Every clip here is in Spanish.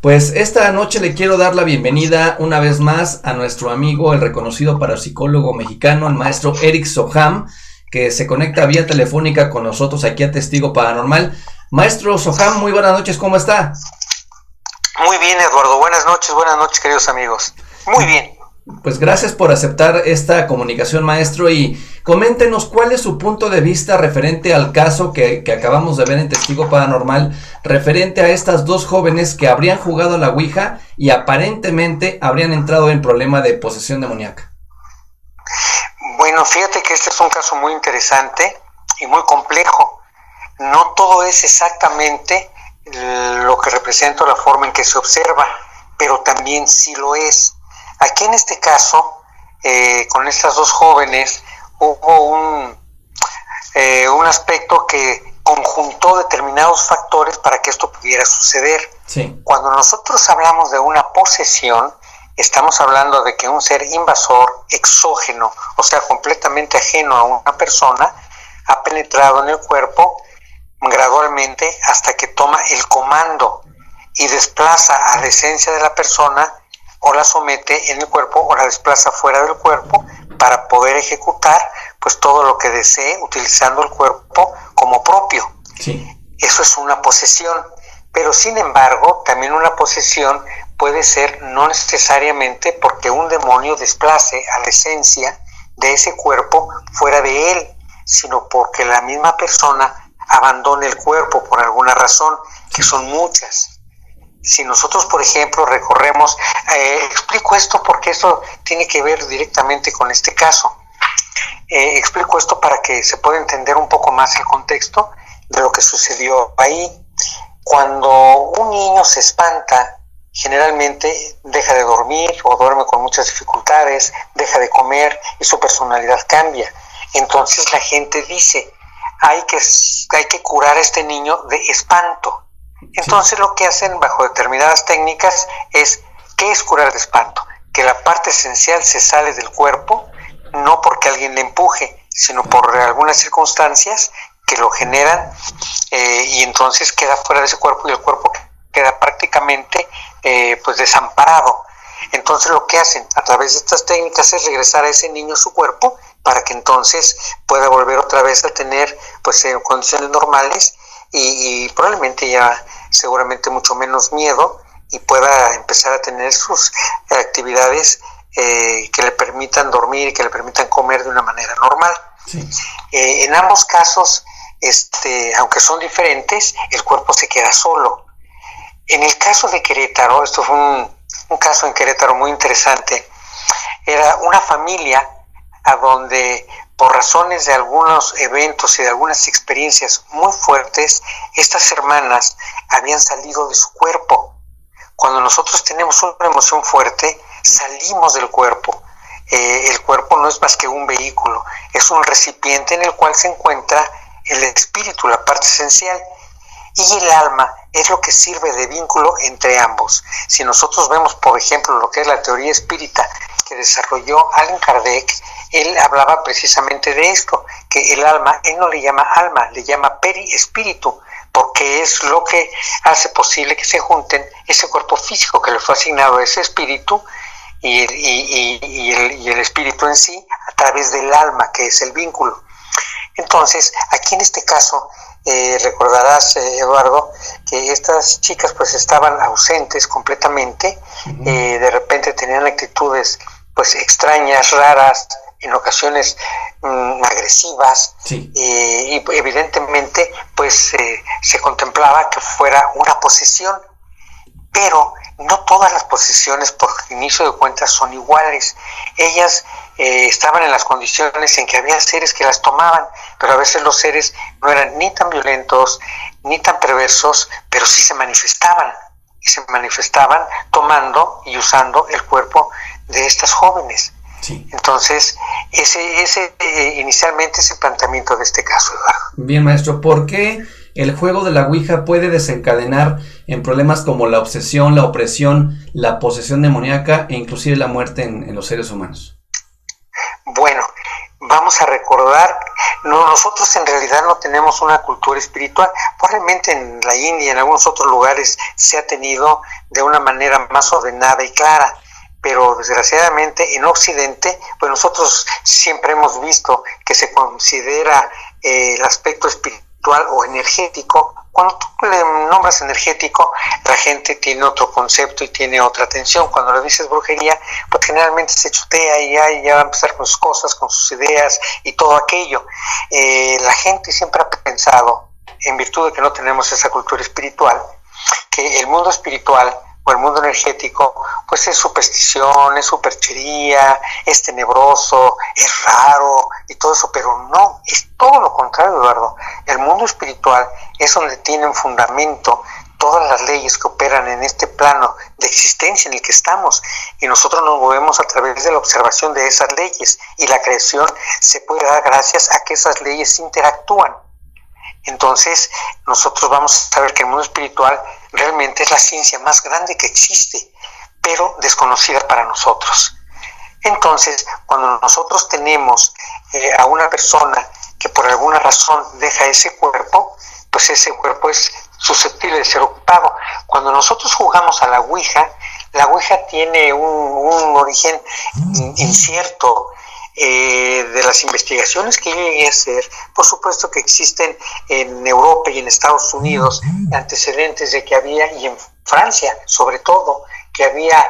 Pues esta noche le quiero dar la bienvenida una vez más a nuestro amigo, el reconocido parapsicólogo mexicano, el maestro Eric Soham, que se conecta vía telefónica con nosotros aquí a Testigo Paranormal. Maestro Soham, muy buenas noches, ¿cómo está? Muy bien, Eduardo, buenas noches, queridos amigos. Muy bien. Pues gracias por aceptar esta comunicación, maestro, y coméntenos cuál es su punto de vista referente al caso que acabamos de ver en Testigo Paranormal, referente a estas dos jóvenes que habrían jugado a la Ouija y aparentemente habrían entrado en problema de posesión demoníaca. Bueno, fíjate que este es un caso muy interesante y muy complejo. No todo es exactamente lo que representa la forma en que se observa, pero también sí lo es. Aquí en este caso, con estas dos jóvenes, hubo un aspecto que conjuntó determinados factores para que esto pudiera suceder. Sí. Cuando nosotros hablamos de una posesión, estamos hablando de que un ser invasor, exógeno, o sea, completamente ajeno a una persona, ha penetrado en el cuerpo gradualmente hasta que toma el comando y desplaza a la esencia de la persona, o la somete en el cuerpo o la desplaza fuera del cuerpo para poder ejecutar pues todo lo que desee utilizando el cuerpo como propio. Sí. Eso es una posesión, pero sin embargo también una posesión puede ser no necesariamente porque un demonio desplace a la esencia de ese cuerpo fuera de él, sino porque la misma persona abandone el cuerpo por alguna razón, que son muchas. Si nosotros, por ejemplo, recorremos, explico esto porque esto tiene que ver directamente con este caso. Explico esto para que se pueda entender un poco más el contexto de lo que sucedió ahí. Cuando un niño se espanta, generalmente deja de dormir o duerme con muchas dificultades, deja de comer y su personalidad cambia. Entonces la gente dice, hay que curar a este niño de espanto. Entonces lo que hacen bajo determinadas técnicas es, ¿qué es curar de espanto? Que la parte esencial se sale del cuerpo, no porque alguien le empuje, sino por algunas circunstancias que lo generan, y entonces queda fuera de ese cuerpo y el cuerpo queda prácticamente pues desamparado. Entonces lo que hacen a través de estas técnicas es regresar a ese niño a su cuerpo para que entonces pueda volver otra vez a tener pues condiciones normales y probablemente ya seguramente mucho menos miedo y pueda empezar a tener sus actividades que le permitan dormir y que le permitan comer de una manera normal. Sí. En ambos casos, aunque son diferentes, el cuerpo se queda solo. En el caso de Querétaro, esto fue un caso en Querétaro muy interesante, era una familia a donde por razones de algunos eventos y de algunas experiencias muy fuertes, estas hermanas habían salido de su cuerpo. Cuando nosotros tenemos una emoción fuerte, salimos del cuerpo. El cuerpo no es más que un vehículo, es un recipiente en el cual se encuentra el espíritu, la parte esencial, y el alma es lo que sirve de vínculo entre ambos. Si nosotros vemos, por ejemplo, lo que es la teoría espírita que desarrolló Allan Kardec, él hablaba precisamente de esto, que el alma, él no le llama alma, le llama periespíritu, porque es lo que hace posible que se junten ese cuerpo físico que le fue asignado a ese espíritu y el espíritu en sí a través del alma, que es el vínculo. Entonces, aquí en este caso, recordarás, Eduardo, que estas chicas pues estaban ausentes completamente, de repente tenían actitudes pues extrañas, raras, en ocasiones agresivas, Sí. Y evidentemente pues se contemplaba que fuera una posesión, pero no todas las posesiones por inicio de cuentas son iguales. Ellas estaban en las condiciones en que había seres que las tomaban, pero a veces los seres no eran ni tan violentos ni tan perversos, pero sí se manifestaban, y se manifestaban tomando y usando el cuerpo de estas jóvenes. Sí. Entonces, inicialmente ese planteamiento de este caso, Eduardo. Bien, maestro, ¿por qué el juego de la Ouija puede desencadenar en problemas como la obsesión, la opresión, la posesión demoníaca e inclusive la muerte en los seres humanos? Bueno, vamos a recordar, nosotros en realidad no tenemos una cultura espiritual. Probablemente en la India y en algunos otros lugares se ha tenido de una manera más ordenada y clara, pero desgraciadamente en Occidente, pues nosotros siempre hemos visto que se considera el aspecto espiritual o energético. Cuando tú le nombras energético, la gente tiene otro concepto y tiene otra atención. Cuando le dices brujería, pues generalmente se chutea y ya va a empezar con sus cosas, con sus ideas y todo aquello. La gente siempre ha pensado, en virtud de que no tenemos esa cultura espiritual, que el mundo espiritual o el mundo energético pues es superstición, es superchería, es tenebroso, es raro y todo eso, pero no, es todo lo contrario, Eduardo. El mundo espiritual es donde tienen fundamento todas las leyes que operan en este plano de existencia en el que estamos, y nosotros nos movemos a través de la observación de esas leyes, y la creación se puede dar gracias a que esas leyes interactúan. Entonces nosotros vamos a ver que el mundo espiritual realmente es la ciencia más grande que existe, pero desconocida para nosotros. Entonces, cuando nosotros tenemos a una persona que por alguna razón deja ese cuerpo, pues ese cuerpo es susceptible de ser ocupado. Cuando nosotros jugamos a la Ouija tiene un origen incierto. De las investigaciones que yo llegué a hacer, por supuesto que existen en Europa y en Estados Unidos antecedentes de que había, y en Francia sobre todo, que había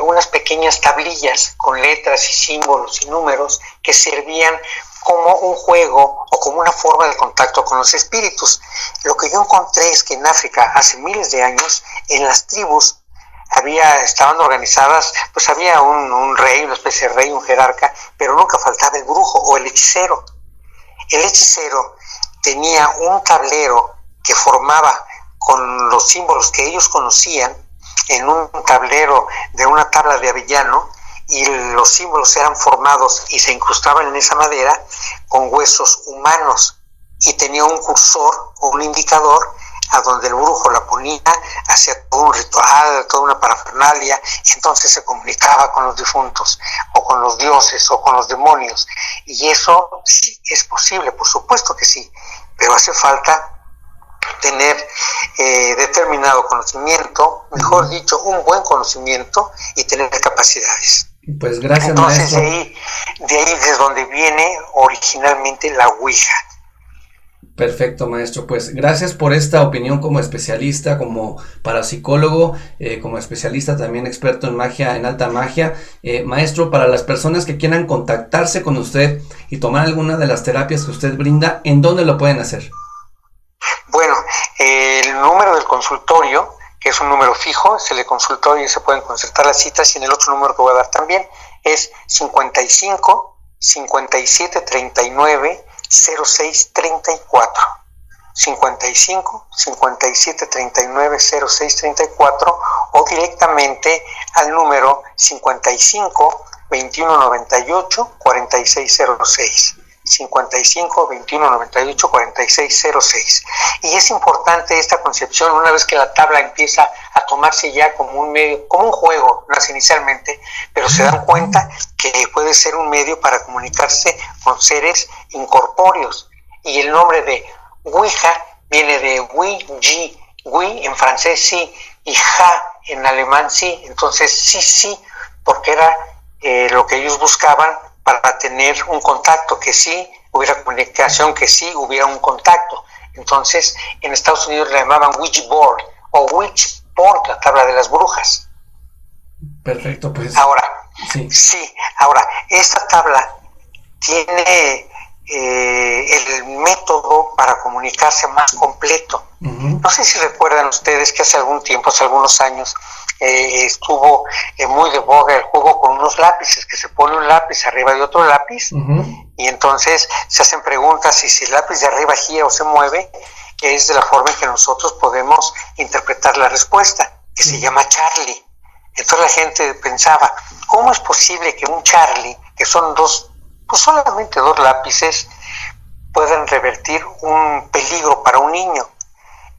unas pequeñas tablillas con letras y símbolos y números que servían como un juego o como una forma de contacto con los espíritus. Lo que yo encontré es que en África, hace miles de años, en las tribus estaban organizadas, pues había un rey, una especie de rey, un jerarca, pero nunca faltaba el brujo o el hechicero. El hechicero tenía un tablero que formaba con los símbolos que ellos conocían en un tablero de una tabla de avellano, y los símbolos eran formados y se incrustaban en esa madera con huesos humanos, y tenía un cursor o un indicador a donde el brujo la ponía, hacía todo un ritual, toda una parafernalia, y entonces se comunicaba con los difuntos, o con los dioses, o con los demonios. Y eso sí es posible, por supuesto que sí, pero hace falta tener determinado conocimiento, mejor dicho, un buen conocimiento, y tener capacidades. Pues gracias, entonces, maestro. De ahí es donde viene originalmente la Ouija. Perfecto, maestro. Pues gracias por esta opinión como especialista, como parapsicólogo, como especialista también experto en magia, en alta magia. Maestro, para las personas que quieran contactarse con usted y tomar alguna de las terapias que usted brinda, ¿en dónde lo pueden hacer? Bueno, el número del consultorio, que es un número fijo, es el de consultorio y se pueden concertar las citas, y en el otro número que voy a dar también es 55 57 39 0634, 55 57 39 0634, o directamente al número 55 21 98 4606, 55 21 98 4606. Y es importante esta concepción, una vez que la tabla empieza a tomarse ya como un medio, como un juego, nace inicialmente, pero se dan cuenta que puede ser un medio para comunicarse con seres incorpóreos. Y el nombre de Ouija viene de Ouija, oui en francés sí, y ja en alemán sí. Entonces sí, porque era lo que ellos buscaban para tener un contacto, que sí hubiera comunicación, que sí hubiera un contacto. Entonces, en Estados Unidos le llamaban Ouija board o Witchboard, la tabla de las brujas. Perfecto, pues. Ahora, sí, esta tabla tiene el método para comunicarse más completo. Uh-huh. No sé si recuerdan ustedes que hace algún tiempo, hace algunos años, estuvo muy de boga el juego con unos lápices, que se pone un lápiz arriba de otro lápiz, uh-huh, y entonces se hacen preguntas, y si el lápiz de arriba gira o se mueve, es de la forma en que nosotros podemos interpretar la respuesta, que se llama Charlie. Entonces la gente pensaba, ¿cómo es posible que un Charlie, que son solamente dos lápices, puedan revertir un peligro para un niño?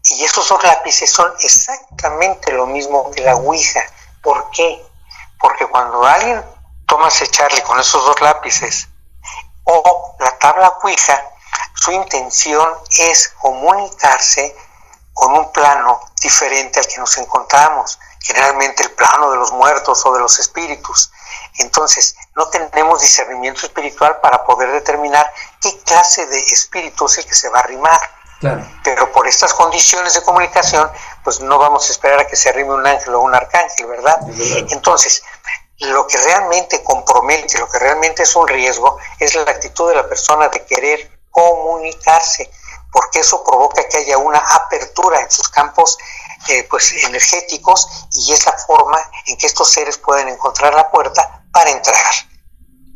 Y esos dos lápices son exactamente lo mismo que la Ouija. ¿Por qué? Porque cuando alguien toma ese Charlie con esos dos lápices, o la tabla Ouija, su intención es comunicarse con un plano diferente al que nos encontramos, generalmente el plano de los muertos o de los espíritus. Entonces, no tenemos discernimiento espiritual para poder determinar qué clase de espíritu es el que se va a arrimar. Claro. Pero por estas condiciones de comunicación, pues no vamos a esperar a que se arrime un ángel o un arcángel, ¿verdad? Entonces, lo que realmente compromete, lo que realmente es un riesgo, es la actitud de la persona de querer comunicarse, porque eso provoca que haya una apertura en sus campos energéticos, y es la forma en que estos seres pueden encontrar la puerta para entrar.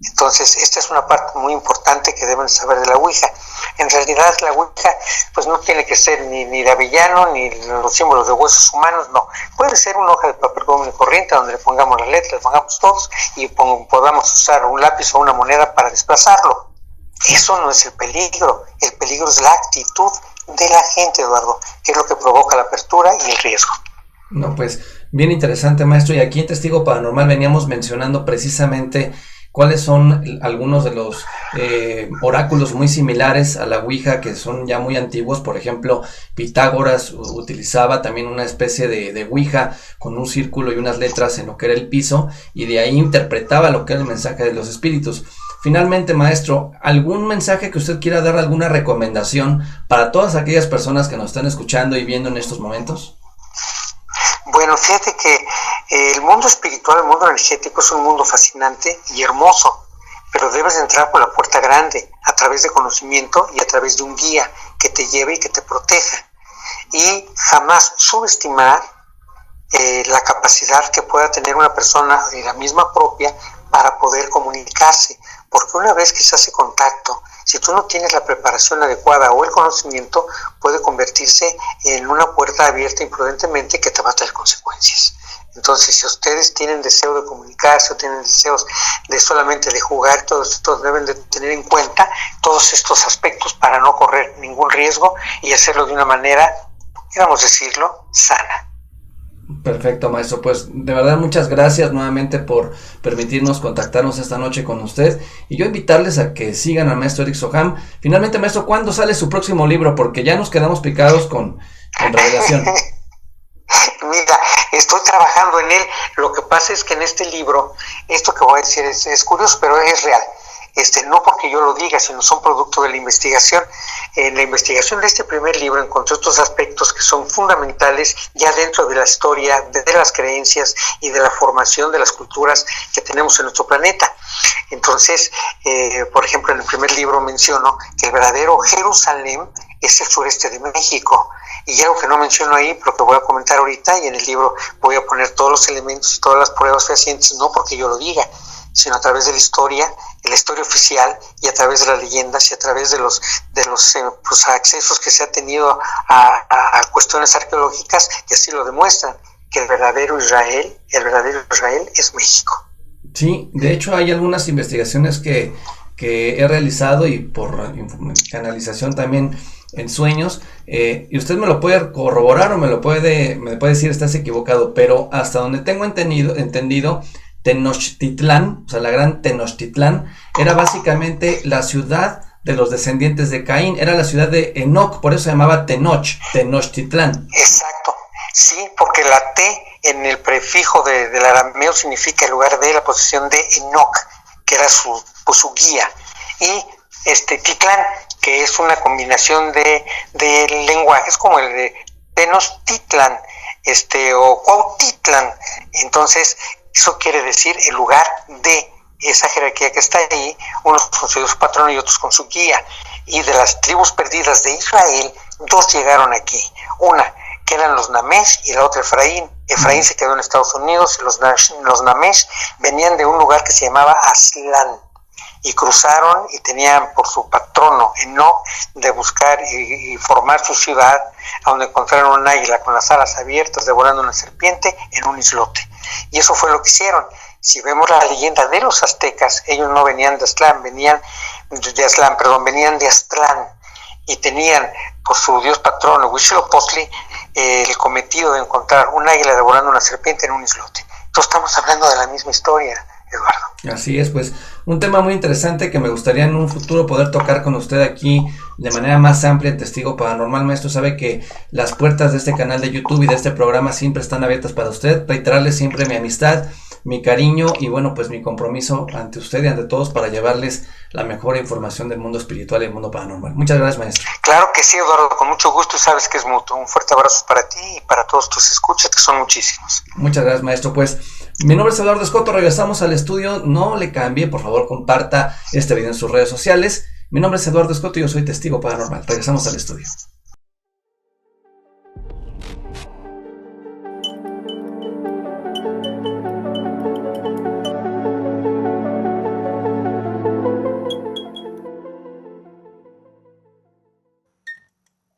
Entonces, esta es una parte muy importante que deben saber de la Ouija. En realidad, la Ouija pues no tiene que ser ni de avellano, ni los símbolos de huesos humanos, no. Puede ser una hoja de papel común y corriente donde le pongamos las letras, le pongamos todos y podamos usar un lápiz o una moneda para desplazarlo. Eso no es el peligro es la actitud de la gente, Eduardo, que es lo que provoca la apertura y el riesgo. No, pues bien interesante, maestro, y aquí en Testigo Paranormal veníamos mencionando precisamente cuáles son algunos de los oráculos muy similares a la Ouija, que son ya muy antiguos. Por ejemplo, Pitágoras utilizaba también una especie de Ouija con un círculo y unas letras en lo que era el piso, y de ahí interpretaba lo que era el mensaje de los espíritus. Finalmente, maestro, ¿algún mensaje que usted quiera dar, alguna recomendación para todas aquellas personas que nos están escuchando y viendo en estos momentos? Bueno, fíjate que el mundo espiritual, el mundo energético es un mundo fascinante y hermoso, pero debes entrar por la puerta grande, a través de conocimiento y a través de un guía que te lleve y que te proteja. Y jamás subestimar la capacidad que pueda tener una persona de la misma propia para poder comunicarse, porque una vez que se hace contacto, si tú no tienes la preparación adecuada o el conocimiento, puede convertirse en una puerta abierta imprudentemente que te va a traer consecuencias. Entonces, si ustedes tienen deseo de comunicarse o tienen deseos de solamente de jugar, todos estos deben de tener en cuenta todos estos aspectos para no correr ningún riesgo y hacerlo de una manera, digamos decirlo, sana. Perfecto, maestro, pues de verdad muchas gracias nuevamente por permitirnos contactarnos esta noche con usted, y yo invitarles a que sigan al maestro Eric Soham. Finalmente, maestro, ¿cuándo sale su próximo libro? Porque ya nos quedamos picados con revelación. Mira, estoy trabajando en él. Lo que pasa es que en este libro, esto que voy a decir es curioso, pero es real. No porque yo lo diga, sino son producto de la investigación. En la investigación de este primer libro encontré estos aspectos que son fundamentales ya dentro de la historia, de las creencias y de la formación de las culturas que tenemos en nuestro planeta. Entonces, por ejemplo, en el primer libro menciono que el verdadero Jerusalén es el sureste de México. Y algo que no menciono ahí, pero que voy a comentar ahorita, y en el libro voy a poner todos los elementos y todas las pruebas fehacientes, no porque yo lo diga, sino a través de la historia oficial, y a través de las leyendas y a través de los accesos que se ha tenido a cuestiones arqueológicas que así lo demuestran, que el verdadero Israel es México. Sí, de hecho hay algunas investigaciones que he realizado, y por canalización también en sueños, y usted me lo puede corroborar o me puede decir estás equivocado, pero hasta donde tengo entendido, Tenochtitlán, o sea, la gran Tenochtitlán, era básicamente la ciudad de los descendientes de Caín, era la ciudad de Enoch, por eso se llamaba Tenochtitlán. Exacto, sí, porque la T en el prefijo del arameo significa el lugar de la posesión de Enoch, que era su guía, y Titlán, que es una combinación de lenguajes como el de Tenochtitlán, o Cuautitlán. Entonces, eso quiere decir el lugar de esa jerarquía que está ahí, unos con su patrono y otros con su guía. Y de las tribus perdidas de Israel, dos llegaron aquí. Una, que eran los Namesh, y la otra Efraín. Efraín se quedó en Estados Unidos, y los Namesh venían de un lugar que se llamaba Aslan. Y cruzaron y tenían por su patrono Enoch de buscar y formar su ciudad, a donde encontraron un águila con las alas abiertas devorando una serpiente en un islote. Y eso fue lo que hicieron. Si vemos la leyenda de los aztecas, ellos no venían de Aztlán, venían de Aztlán, y tenían por su dios patrono Huitzilopochtli el cometido de encontrar un águila devorando una serpiente en un islote. Entonces estamos hablando de la misma historia. Eduardo. Así es, pues un tema muy interesante que me gustaría en un futuro poder tocar con usted aquí de manera más amplia en Testigo Paranormal. Maestro, sabe que las puertas de este canal de YouTube y de este programa siempre están abiertas para usted. Reiterarle siempre mi amistad, mi cariño y bueno, pues mi compromiso ante usted y ante todos para llevarles la mejor información del mundo espiritual y del mundo paranormal. Muchas gracias, maestro. Claro que sí, Eduardo, con mucho gusto, sabes que es mutuo. Un fuerte abrazo para ti y para todos tus escuchas, que son muchísimos. Muchas gracias, maestro. Pues mi nombre es Eduardo Escoto, regresamos al estudio. No le cambie, por favor, comparta este video en sus redes sociales. Mi nombre es Eduardo Escoto y yo soy Testigo Paranormal. Regresamos al estudio.